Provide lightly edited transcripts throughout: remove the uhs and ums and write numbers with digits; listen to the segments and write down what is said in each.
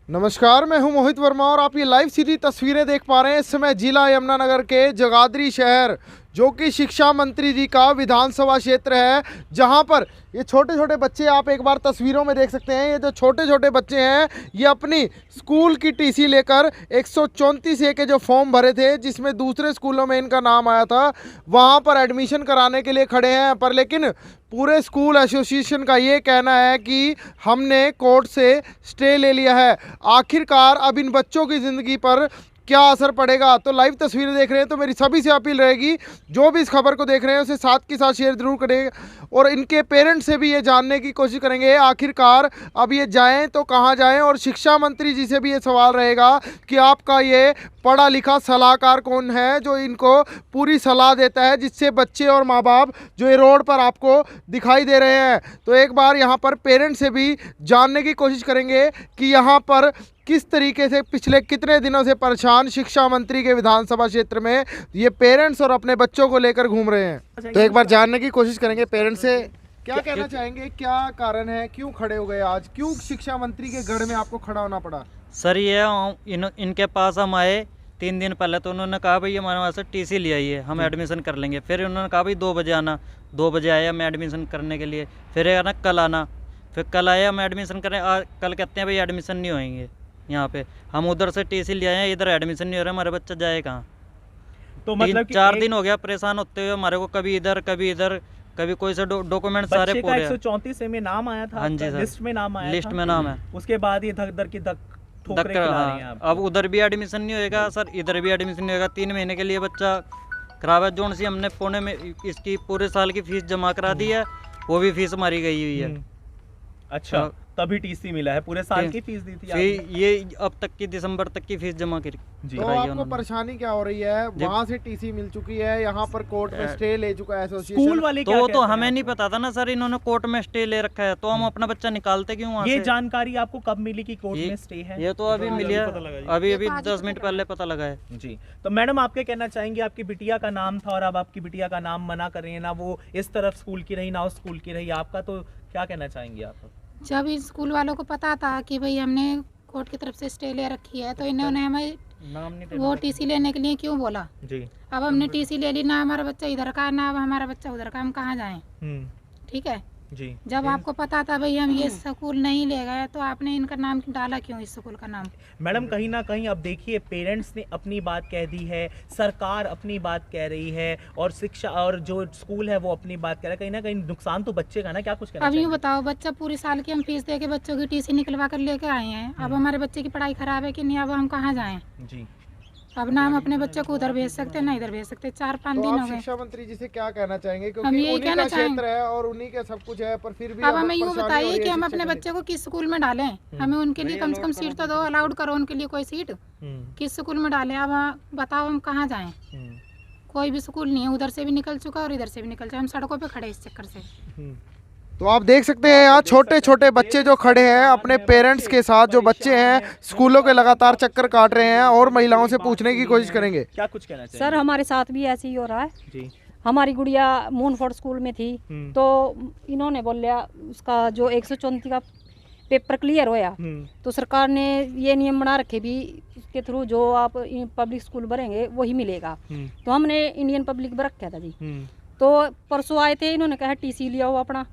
नमस्कार, मैं हूं मोहित वर्मा और आप ये लाइव सीधी तस्वीरें देख पा रहे हैं। इस समय जिला यमुनानगर के जगाधरी शहर, जो कि शिक्षा मंत्री जी का विधानसभा क्षेत्र है, जहां पर ये छोटे छोटे बच्चे, आप एक बार तस्वीरों में देख सकते हैं, ये जो छोटे छोटे बच्चे हैं ये अपनी स्कूल की टीसी लेकर 134A के जो फॉर्म भरे थे, जिसमें दूसरे स्कूलों में इनका नाम आया था, वहां पर एडमिशन कराने के लिए खड़े हैं। पर लेकिन पूरे स्कूल एसोसिएशन का ये कहना है कि हमने कोर्ट से स्टे ले लिया है। आखिरकार अब इन बच्चों की ज़िंदगी पर क्या असर पड़ेगा? तो लाइव तस्वीरें देख रहे हैं तो मेरी सभी से अपील रहेगी, जो भी इस खबर को देख रहे हैं उसे साथ के साथ शेयर जरूर करें और इनके पेरेंट्स से भी ये जानने की कोशिश करेंगे आखिरकार अब ये जाएं तो कहां जाएं। और शिक्षा मंत्री जी से भी ये सवाल रहेगा कि आपका ये पढ़ा लिखा सलाहकार कौन है जो इनको पूरी सलाह देता है, जिससे बच्चे और माँ बाप जो ये रोड पर आपको दिखाई दे रहे हैं। तो एक बार यहाँ पर पेरेंट्स से भी जानने की कोशिश करेंगे कि यहाँ पर किस तरीके से पिछले कितने दिनों से परेशान शिक्षा मंत्री के विधानसभा क्षेत्र में ये पेरेंट्स और अपने बच्चों को लेकर घूम रहे हैं। तो एक बार जानने की कोशिश करेंगे पेरेंट्स से, क्या कहना चाहेंगे, क्या कारण है, क्यों खड़े हो गए आज, क्यों शिक्षा मंत्री के गढ़ में आपको खड़ा होना पड़ा? सर ये इनके पास हम आए 3 दिन पहले, तो उन्होंने कहा भाई हमारे वहाँ से टीसी ले आइए, हम एडमिशन कर लेंगे। फिर उन्होंने कहा भाई 2 बजे आना, 2 बजे आए हम एडमिशन करने के लिए। फिर आना कल आना, फिर कल आए हम एडमिशन करें। कल कहते हैं भाई एडमिशन नहीं होएंगे यहाँ पे। हम उधर से टीसी ले आए हैं, इधर एडमिशन नहीं हो रहा, हमारे बच्चा जाए कहाँ? तो मतलब 4 दिन हो गया परेशान होते हुए हमारे को, कभी इधर कभी इधर, कभी कोई से डॉक्यूमेंट सारे पूरे। 134A में नाम आया था? हाँ जी सर, लिस्ट में नाम आया था? लिस्ट में नाम है। उसके बाद ये धक धक की धक ठोकरें खिला रहे हैं आप। अब उधर भी एडमिशन नहीं होएगा सर, इधर भी एडमिशन नहीं होएगा। 3 महीने के लिए बच्चा खराब है। जोन सी हमने पुणे में इसकी पूरे साल की फीस जमा करा दी है, वो भी फीस हमारी गई हुई है। अच्छा, तभी टीसी मिला है? पूरे साल की फीस दी थी आपने? ये अब तक की दिसंबर तक की फीस जमा करी। तो आपको परेशानी क्या हो रही है? वहाँ से टीसी मिल चुकी है, यहाँ पर कोर्ट में स्टे ले चुका है एसोसिएशन। स्कूल वाले क्या तो हमें नहीं पता था ना सर, इन्होंने कोर्ट में स्टे ले रखा है, तो हम अपना बच्चा निकालते क्यों वहाँ से? ये जानकारी आपको कब मिली कि कोर्ट में स्टे है? ये तो अभी मिली है, अभी 10 मिनट पहले पता लगा है जी। तो मैडम आप क्या कहना चाहेंगे? आपकी बिटिया का नाम था और अब आपकी बिटिया का नाम मना कर रही है, ना वो इस तरफ स्कूल की रही ना उस स्कूल की रही, आपका तो क्या कहना चाहेंगे आप? जब इस स्कूल वालों को पता था कि भाई हमने कोर्ट की तरफ से स्टे ले रखी है, तो इन्होंने हमें वो टीसी लेने के लिए क्यों बोला जी? अब हमने टीसी ले ली, ना हमारा बच्चा इधर का ना अब हमारा बच्चा उधर का, हम कहाँ जाएं? ठीक है जी। जब आपको पता था भाई हम ये स्कूल नहीं ले गए, तो आपने इनका नाम डाला क्यों, इस स्कूल का नाम? मैडम कहीं ना कहीं अब देखिए, पेरेंट्स ने अपनी बात कह दी है, सरकार अपनी बात कह रही है, और शिक्षा और जो स्कूल है वो अपनी बात कह रहा है। कहीं ना कहीं नुकसान तो बच्चे का ना, क्या कुछ कहना अब यूँ बताओ, बच्चा पूरी साल की हम फीस दे के बच्चों की टीसी निकलवा कर लेके आए हैं, अब हमारे बच्चे की पढ़ाई खराब है कि नहीं, अब हम कहाँ जाएँ जी? अब ना हम अपने बच्चों को उधर भेज सकते ना इधर भेज सकते। 4-5 दिन हो गए। शिक्षा मंत्री जी से क्या कहना चाहेंगे, क्योंकि हम ये उन्हीं कहना का क्षेत्र है और उन्हीं का सब कुछ है, पर फिर भी अब हमें यूँ बताइए कि हम अपने बच्चे को किस स्कूल में डालें? हमें उनके लिए कम से कम सीट तो दो, अलाउड करो उनके लिए कोई सीट, किस स्कूल में डालें? अब बताओ हम कहाँ जाएं? कोई भी स्कूल नहीं है, उधर से भी निकल चुका और इधर से भी निकल चुका, हम सड़कों पे खड़े इस चक्कर से। तो आप देख सकते हैं यहाँ छोटे छोटे बच्चे जो खड़े हैं अपने पेरेंट्स के साथ, जो बच्चे हैं स्कूलों के लगातार चक्कर काट रहे हैं, और महिलाओं से पूछने की कोशिश करेंगे क्या कुछ कहना चाहिए? सर हमारे साथ भी ऐसे ही हो रहा है जी। हमारी गुड़िया मूनफोर्ड स्कूल में थी, तो इन्होंने बोलिया उसका जो 134 का पेपर क्लियर होया, तो सरकार ने ये नियम बना रखे भी इसके थ्रू जो आप पब्लिक स्कूल भरेंगे वही मिलेगा। तो हमने इंडियन पब्लिक भर रखा था जी। तो परसों आए थे, इन्होंने कहा टीसी लिया हो अपना,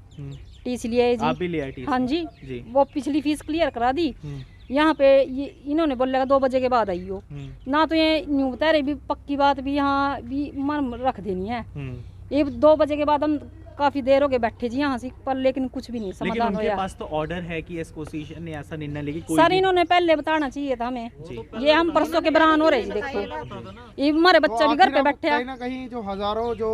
टीसी लिया है जी। आप भी लिया टीसी? हाँ जी, वो पिछली फीस क्लियर करा दी। यहाँ पे ये इन्होंने बोला 2 बजे के बाद आइयो, ना तो ये न्यू बता रहे भी पक्की बात भी यहाँ भी मन रख देनी है। ये 2 बजे के बाद हम काफी देर हो गए बैठे जी यहाँ से, पर लेकिन कुछ भी नहीं समाधान होया। पास तो ऑर्डर है कि एसोसिएशन ने ऐसा निर्णय लिया कि सर इन्होंने पहले बताना चाहिए था हमें। ये हम परसों के बरान हो रहे जी, देखो ये हमारे बच्चा भी घर पे बैठे हैं। कहीं ना कहीं जो हजारों जो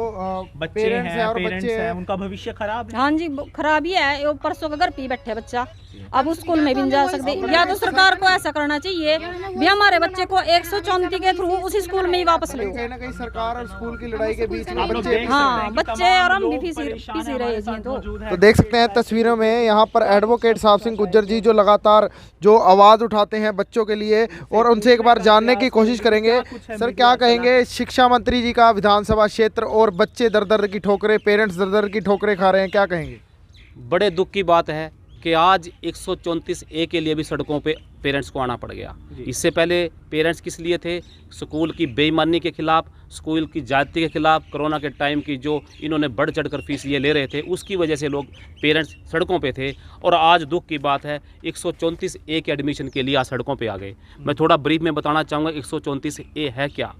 बच्चे हैं और बच्चे हैं, उनका भविष्य खराब है। हाँ जी खराब ही है, वो परसों के घर पे बैठे बच्चा, अब स्कूल में भी नहीं जा सकते। या तो सरकार को ऐसा करना चाहिए भी हमारे बच्चे को 134 के थ्रू उसी स्कूल में ही वापस ले। कहीं ना कहीं सरकार और स्कूल की लड़ाई के बीच में बच्चे, हाँ बच्चे और हम भी पीसी रहे जी। तो देख सकते हैं तस्वीरों में यहाँ पर एडवोकेट साहब सिंह गुज्जर जी जो लगातार जो आवाज़ उठाते हैं बच्चों के लिए, और उनसे एक बार जानने की कोशिश करेंगे। सर क्या कहेंगे, शिक्षा मंत्री जी का विधानसभा क्षेत्र और बच्चे दर दर की ठोकरें, पेरेंट्स दर दर की ठोकरें खा रहे हैं, क्या कहेंगे? बड़े दुख की बात है कि आज 134A के लिए भी सड़कों पे पेरेंट्स को आना पड़ गया। इससे पहले पेरेंट्स किस लिए थे? स्कूल की बेईमानी के खिलाफ, स्कूल की जाति के खिलाफ, कोरोना के टाइम की जो इन्होंने बढ़ चढ़ कर फीस ये ले रहे थे, उसकी वजह से लोग पेरेंट्स सड़कों पे थे। और आज दुख की बात है 134 ए के एडमिशन के लिए आज सड़कों पे आ गए। मैं थोड़ा ब्रीफ में बताना चाहूँगा 134 ए है क्या।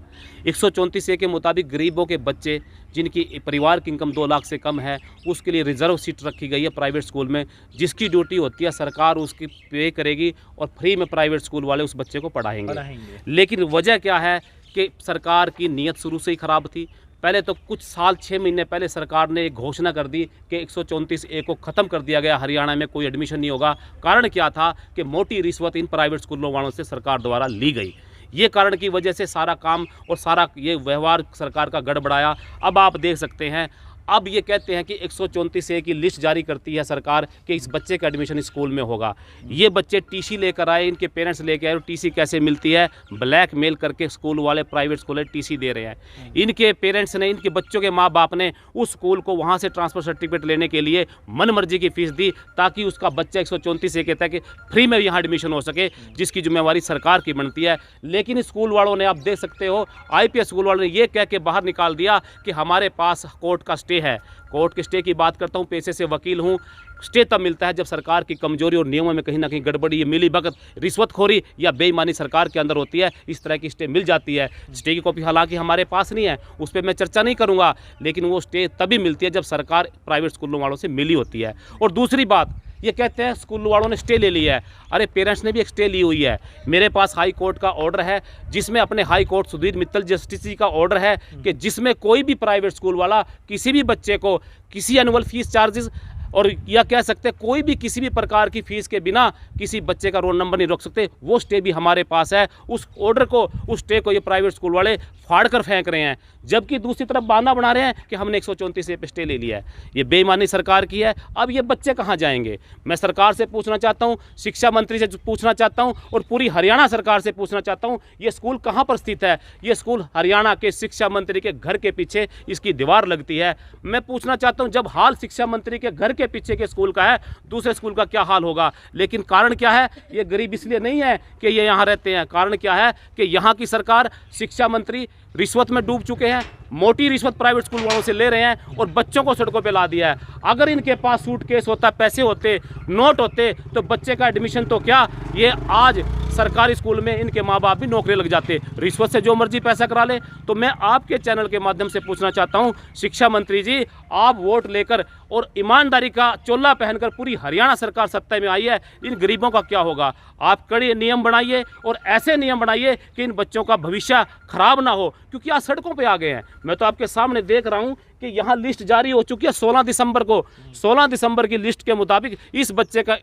134 ए के मुताबिक गरीबों के बच्चे जिनकी परिवार की इनकम 2 लाख से कम है, उसके लिए रिजर्व सीट रखी गई है प्राइवेट स्कूल में, जिसकी ड्यूटी होती है सरकार उसकी पे करेगी और फ्री में प्राइवेट स्कूल वाले उस बच्चे को पढ़ाएंगे। लेकिन वजह क्या है कि सरकार की नीयत शुरू से ही ख़राब थी। पहले तो कुछ साल 6 महीने पहले सरकार ने एक घोषणा कर दी कि 134 ए को ख़त्म कर दिया गया, हरियाणा में कोई एडमिशन नहीं होगा। कारण क्या था कि मोटी रिश्वत इन प्राइवेट स्कूलों वालों से सरकार द्वारा ली गई। ये कारण की वजह से सारा काम और सारा ये व्यवहार सरकार का गड़बड़ाया। अब आप देख सकते हैं, अब ये कहते हैं कि 134 ए की लिस्ट जारी करती है सरकार कि इस बच्चे का एडमिशन स्कूल में होगा। ये बच्चे टीसी लेकर आए, इनके पेरेंट्स लेकर आए, और टीसी कैसे मिलती है? ब्लैक मेल करके स्कूल वाले, प्राइवेट स्कूल वाले टीसी दे रहे हैं। इनके पेरेंट्स ने, इनके बच्चों के माँ बाप ने उस स्कूल को वहाँ से ट्रांसफ़र सर्टिफिकेट लेने के लिए मनमर्जी की फ़ीस दी ताकि उसका बच्चा 134 ए के तहत फ्री में यहाँ एडमिशन हो सके, जिसकी जिम्मेवारी सरकार की बनती है। लेकिन स्कूल वालों ने, आप देख सकते हो, IPS स्कूल वालों ने ये कह के बाहर निकाल दिया कि हमारे पास कोर्ट का स्टे है। कोर्ट के स्टे की बात करता हूँ, पेशे से वकील हूँ। स्टे तब मिलता है जब सरकार की कमजोरी और नियमों में कहीं ना कहीं गड़बड़ी, ये मिलीभगत, रिश्वतखोरी या बेईमानी सरकार के अंदर होती है, इस तरह की स्टे मिल जाती है। स्टे की कॉपी हालांकि हमारे पास नहीं है, उस पर मैं चर्चा नहीं करूँगा, लेकिन वो स्टे तभी मिलती है जब सरकार प्राइवेट स्कूलों वालों से मिली होती है। और दूसरी बात, ये कहते हैं स्कूल वालों ने स्टे ले लिया है। अरे पेरेंट्स ने भी एक स्टे ली हुई है। मेरे पास हाई कोर्ट का ऑर्डर है, जिसमें अपने high court Sudhir Mittal justice ji का ऑर्डर है कि जिसमें कोई भी प्राइवेट स्कूल वाला किसी भी बच्चे को किसी एनुअल फीस चार्जेस और या कह सकते हैं कोई भी किसी भी प्रकार की फीस के बिना किसी बच्चे का रोल नंबर नहीं रोक सकते। वो स्टे भी हमारे पास है। उस ऑर्डर को, उस स्टे को ये प्राइवेट स्कूल वाले फाड़ कर फेंक रहे हैं, जबकि दूसरी तरफ बहाना बना रहे हैं कि हमने 134 ए पे स्टे ले लिया है। ये बेईमानी सरकार की है। अब ये बच्चे कहाँ जाएंगे? मैं सरकार से पूछना चाहता हूँ, शिक्षा मंत्री से पूछना चाहता हूँ और पूरी हरियाणा सरकार से पूछना चाहता हूँ, ये स्कूल कहाँ पर स्थित है? ये स्कूल हरियाणा के शिक्षा मंत्री के घर के पीछे इसकी दीवार लगती है। मैं पूछना चाहता हूँ, जब हाल शिक्षा मंत्री के घर के पीछे के स्कूल का है, दूसरे स्कूल का क्या हाल होगा? लेकिन कारण क्या है? ये गरीब इसलिए नहीं है कि ये यहाँ रहते हैं। कारण क्या है कि यहाँ की सरकार, शिक्षा मंत्री रिश्वत में डूब चुके हैं, मोटी रिश्वत प्राइवेट स्कूल वालों से ले रहे हैं और बच्चों को सड़कों पे ला दिया है। अगर इनके पास सूटकेस होता, पैसे होते, नोट होते, तो बच्चे का एडमिशन तो क्या, ये आज सरकारी स्कूल में इनके माँ बाप भी नौकरी लग जाते। रिश्वत से जो मर्जी पैसा करा ले। तो मैं आपके चैनल के माध्यम से पूछना चाहता हूँ, शिक्षा मंत्री जी, आप वोट लेकर और ईमानदारी का चोला पहनकर पूरी हरियाणा सरकार सत्ता में आई है, इन गरीबों का क्या होगा? आप कड़े नियम बनाइए और ऐसे नियम बनाइए कि इन बच्चों का भविष्य खराब ना हो, क्योंकि आज सड़कों पे आ गए हैं। मैं तो आपके सामने देख रहा हूं कि यहाँ लिस्ट जारी हो चुकी है 16 दिसंबर को। 16 दिसंबर की लिस्ट के मुताबिक इस बच्चे का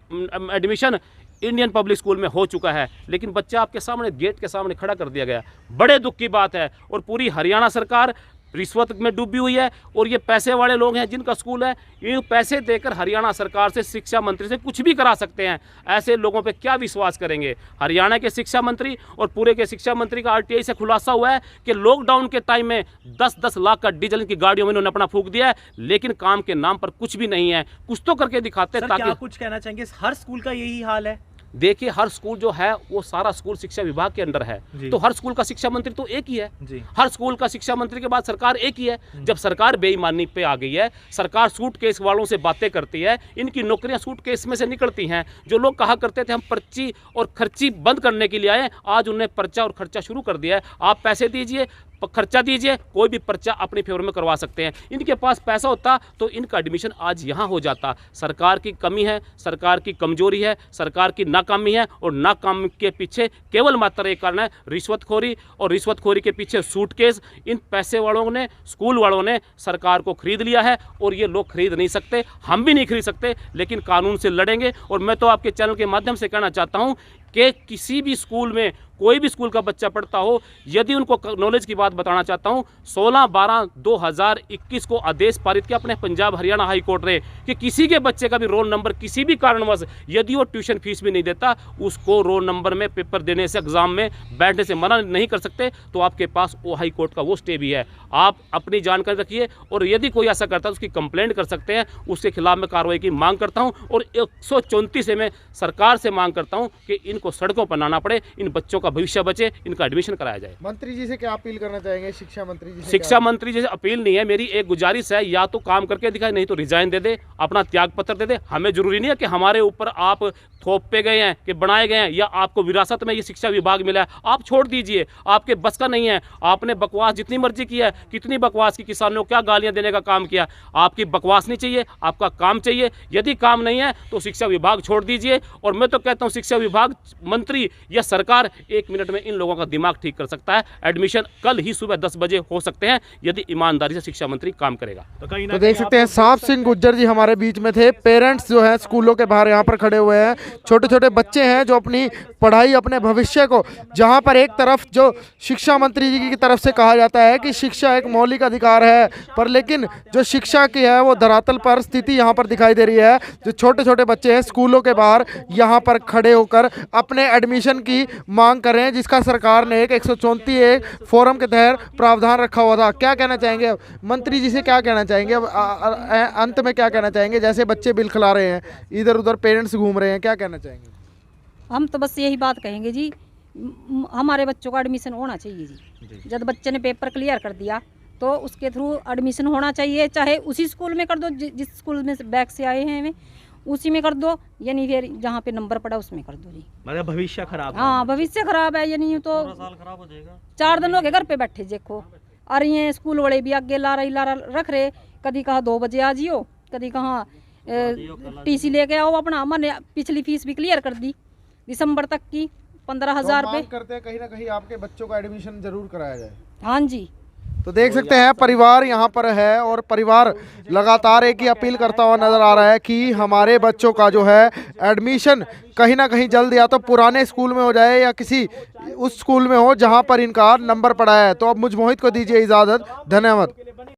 एडमिशन इंडियन पब्लिक स्कूल में हो चुका है, लेकिन बच्चा आपके सामने, गेट के सामने खड़ा कर दिया गया। बड़े दुख की बात है। और पूरी हरियाणा सरकार रिश्वत में डूबी हुई है और ये पैसे वाले लोग हैं जिनका स्कूल है, ये पैसे देकर हरियाणा सरकार से, शिक्षा मंत्री से कुछ भी करा सकते हैं। ऐसे लोगों पे क्या विश्वास करेंगे? हरियाणा के शिक्षा मंत्री और पूरे के शिक्षा मंत्री का RTI से खुलासा हुआ है कि लॉकडाउन के टाइम में 10-10 लाख का डीजल की गाड़ियों में इन्होंने अपना फूंक दिया है, लेकिन काम के नाम पर कुछ भी नहीं है। कुछ तो करके दिखाते हैं। ताकि कुछ कहना चाहेंगे, हर स्कूल का यही हाल है? देखिए, हर स्कूल जो है वो सारा स्कूल शिक्षा विभाग के अंडर है, तो हर स्कूल का शिक्षा मंत्री तो एक ही है जी। हर स्कूल का शिक्षा मंत्री के बाद सरकार एक ही है। जब सरकार बेईमानी पे आ गई है, सरकार सूटकेस वालों से बातें करती है, इनकी नौकरियां सूटकेस में से निकलती हैं। जो लोग कहा करते थे हम पर्ची और खर्ची बंद करने के लिए आए, आज उन्हें पर्चा और खर्चा शुरू कर दिया है। आप पैसे दीजिए, खर्चा दीजिए, कोई भी पर्चा अपने फेवर में करवा सकते हैं। इनके पास पैसा होता तो इनका एडमिशन आज यहाँ हो जाता। सरकार की कमी है, सरकार की कमजोरी है, सरकार की नाकामी है, और नाकामी के पीछे केवल मात्र एक कारण है, रिश्वतखोरी। और रिश्वतखोरी के पीछे सूटकेस। इन पैसे वालों ने, स्कूल वालों ने सरकार को खरीद लिया है और ये लोग खरीद नहीं सकते, हम भी नहीं खरीद सकते, लेकिन कानून से लड़ेंगे। और मैं तो आपके चैनल के माध्यम से कहना चाहता हूँ कि किसी भी स्कूल में, कोई भी स्कूल का बच्चा पढ़ता हो, यदि उनको नॉलेज की बात बताना चाहता हूँ, 16/12/2021 को आदेश पारित किया अपने पंजाब हरियाणा हाई कोर्ट ने कि किसी के बच्चे का भी रोल नंबर किसी भी कारणवश, यदि वो ट्यूशन फीस भी नहीं देता, उसको रोल नंबर में पेपर देने से, एग्जाम में बैठने से मना नहीं कर सकते। तो आपके पास वो हाई कोर्ट का वो स्टे भी है। आप अपनी जानकारी रखिए और यदि कोई ऐसा करता है उसकी कंप्लेंट कर सकते हैं। उसके खिलाफ मैं कार्रवाई की मांग करता हूँ और 134 से मैं सरकार से मांग करता हूँ कि इन इनको सड़कों पर ना पड़े, इन बच्चों का भविष्य बचे, इनका एडमिशन कराया जाए। मंत्री जी से क्या अपील करना चाहेंगे, शिक्षा मंत्री जी से? शिक्षा मंत्री जैसे अपील नहीं है, मेरी एक गुजारिश है, या तो काम करके दिखाए, नहीं तो रिजाइन दे दे, अपना त्याग पत्र दे दे। हमें जरूरी नहीं है कि हमारे ऊपर आप थोप पे गए हैं कि बनाए गए हैं या आपको विरासत में ये शिक्षा विभाग मिला है, आप छोड़ दीजिए, आपके बस का नहीं है। आपने बकवास जितनी मर्जी की है, कितनी बकवास की, किसानों को क्या गालियां देने का काम किया। आपकी बकवास नहीं चाहिए, आपका काम चाहिए। यदि काम नहीं है तो शिक्षा विभाग छोड़ दीजिए। और मैं तो कहता हूँ शिक्षा विभाग, मंत्री या सरकार 1 मिनट में इन लोगों का दिमाग ठीक कर सकता है। एडमिशन कल ही सुबह 10 बजे हो सकते हैं यदि ईमानदारी से शिक्षा मंत्री काम करेगा। तो देख सकते हैं सांप सिंह गुज्जर जी हमारे बीच में थे। पेरेंट्स जो हैं स्कूलों के बाहर यहाँ पर खड़े हुए हैं, छोटे छोटे बच्चे हैं जो अपनी पढ़ाई, अपने भविष्य को, जहाँ पर एक तरफ जो शिक्षा मंत्री जी की तरफ से कहा जाता है कि शिक्षा एक मौलिक अधिकार है, पर लेकिन जो शिक्षा की है वो धरातल पर स्थिति यहाँ पर दिखाई दे रही है। जो छोटे छोटे बच्चे हैं स्कूलों के बाहर यहाँ पर खड़े होकर अपने एडमिशन की मांग कर रहे हैं, जिसका सरकार ने एक 134 फोरम के तहत प्रावधान रखा हुआ था। क्या कहना चाहेंगे अब मंत्री जी से, क्या कहना चाहेंगे अब अंत में, क्या कहना चाहेंगे? जैसे बच्चे बिल खिला रहे हैं, इधर उधर पेरेंट्स घूम रहे हैं, क्या कहना चाहेंगे? हम तो बस यही बात कहेंगे जी, हमारे बच्चों का एडमिशन होना चाहिए जी। जब बच्चे ने पेपर क्लियर कर दिया तो उसके थ्रू एडमिशन होना चाहिए, चाहे उसी स्कूल में कर दो जिस स्कूल में बैक से आए हैं, उसी में कर दो, यानी फिर जहाँ पे नंबर पड़ा उसमें कर दो जी। मतलब भविष्य खराब। हाँ, भविष्य खराब है, यानी तो साल खराब हो जाएगा। 4 दिन हो गए घर पे बैठे देखो, और ये स्कूल वाले भी आगे ला रख रहे, कभी कहा 2 बजे आ जियो, कभी कहा टीसी लेके आओ अपना। मैंने पिछली फीस भी क्लियर कर दी दिसंबर तक की 15,000 रुपये। करते हैं कहीं ना कहीं आपके बच्चों का एडमिशन जरूर कराया जाए। हाँ जी। तो देख सकते हैं परिवार यहाँ पर है और परिवार लगातार एक ही अपील करता हुआ नजर आ रहा है कि हमारे बच्चों का जो है एडमिशन कहीं ना कहीं जल्द या तो पुराने स्कूल में हो जाए या किसी उस स्कूल में हो जहाँ पर इनका नंबर पड़ा है। तो अब मुझ मोहित को दीजिए इजाज़त। धन्यवाद।